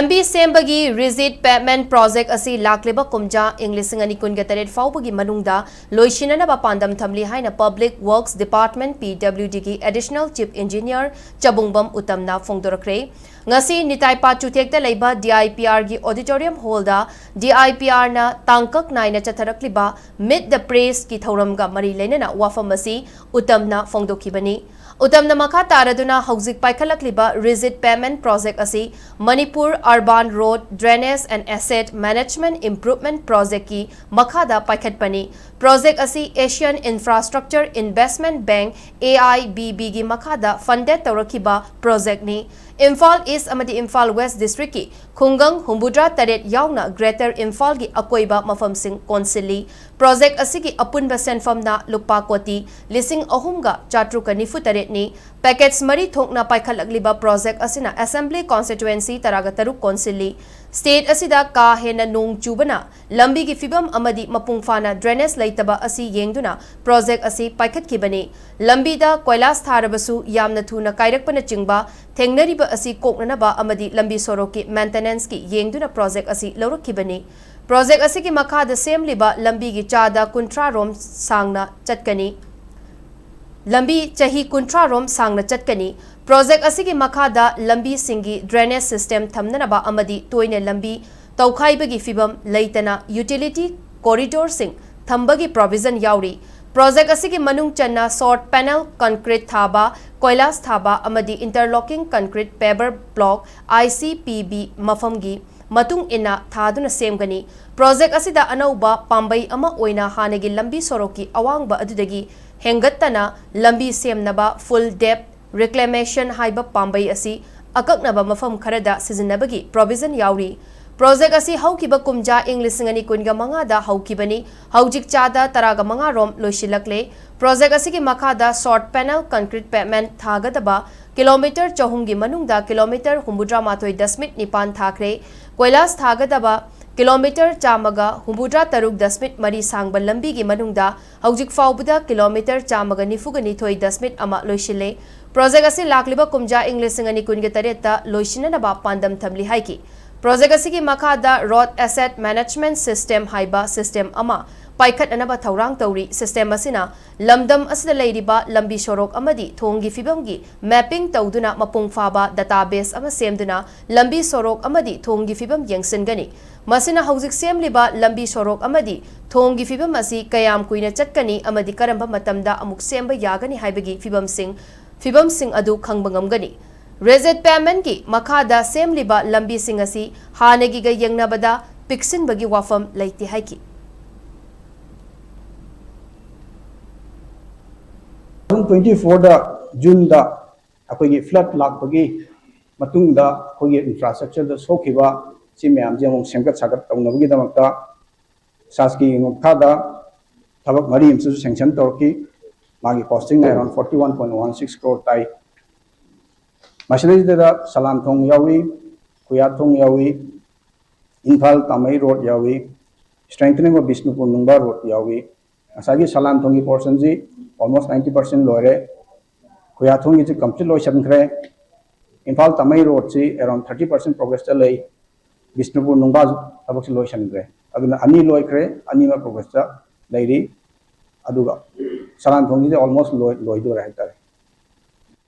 lambi sembagi rigid pavement project asi lakleba kumja English ani kun gataret faubagi manungda loishinana ba pandam thamli haina Public Works Department PWD ki Additional Chief Engineer Chabungbam Utamna phongdorakre ngasi nitaipa chuthekta leiba DIPR gi auditorium hall da DIPR na tangkak naina chatharakliba Meet the Press ki thauramga mari leinana wafam asi Utamna phongdokhibani Utamna makha taraduna hauzik paikhalakliba rigid pavement project asi Manipur Urban Road Drainage and Asset Management Improvement Project ki makhada paikhatpani project asi Asian Infrastructure Investment Bank AIBB gi makhada funded tawrakhiba project ni Imphal East amadi Imphal West District ki Khungang Humbudra Taret yauna Greater Imphal gi akoiba mafamsing konsili project asi ki apunba senfam na lupa koti lising ahumga chatruka nifu taret ni packets mari thokna paikhalakliba project asina Assembly Constituency taraga taruk konsili State asida ka hena nung chubana lambi gi fibam amadi mapungfana drainage laitaba asi yengduna project asi paikhat kibani lambi da koilas tharabasu yamna thuna kairakpana chingba thengnariba asi koknanaba amadi lambi soroki maintenance ki yengduna project asi lawrakhibani project asi ki makhada semliba lambi gi chada kuntra rom sangna chatkani lambi chahi kuntra rom sangna chatkani project asigi makhada lambi singi drainage system thamnanaba amadi toine lambi taukhaibagi fibam leitana utility corridor sing thambagi provision yauri project asigi manung channa short panel concrete thaba koilas thaba amadi interlocking concrete paver block ICPB mafamgi matung ina thaduna semgani project asida anauba pambai ama oina hanagi lambi soroki awangba adudagi hengattana lambi semnaba full depth reclamation haiba pambai asi akaknaba mafam kharada sizinabagi provision yauri project asi haukiba kumja English ngani kunga manga da haukibani haujik chada taraga manga rom loisilakle project asi ki makhada short panel concrete pavement thagadaba kilometer chahumgi manungda kilometer humbudra matoi dasmit nipan thakre koilas thagadaba kilometer chamaga humbudra taruk dasmit mari sangba lambi gi manungda haujik faubuda kilometer chamaga nifugani thoi dasmit ama loisile project asi lakliba kumja English ngani kunga tareta loisina ba pandam thamli haiki project asi ki makhada road asset management system haiba system ama paikhat anaba thaurang tauri system asina lamdam asida leiriba lambi sorok amadi thongi fibamgi mapping tawduna mapung faba database ama semduna lambi sorok amadi thongi fibam yengsingani masina haujik semliba lambi sorok amadi thongi fibam asi kayam kuina chatkani amadi karamba matamda amuk semba yagani haibagi fibam sing adu khangbangamgani rigid pavement ki makhada semliba lambi sing asi hanagi ga yengnabada piksin bagi wafam leiti haiki 24 da June da akogi flood lakpagi matungda akogi infrastructure da sokhiba si myam je mong semkat sagat tawnabagi damakta saski ngokada thabak mari imsu sanction torki magi costing around 41.16 crore tai masinai da salam thong yawi kuya thong yawi Imphal Tamai road yawi strengthening of Bishnupur Nungba road yawi asagi salam thongi portion ji almost 90% lore kuya thongi ji complete lo shankre Imphal Tamai road ji around 30% progress chalai Bishnupur Nungba tabak lo shankre aduna ani loikre ani ma progress cha lairi aduga salam thongi ji almost lo do ra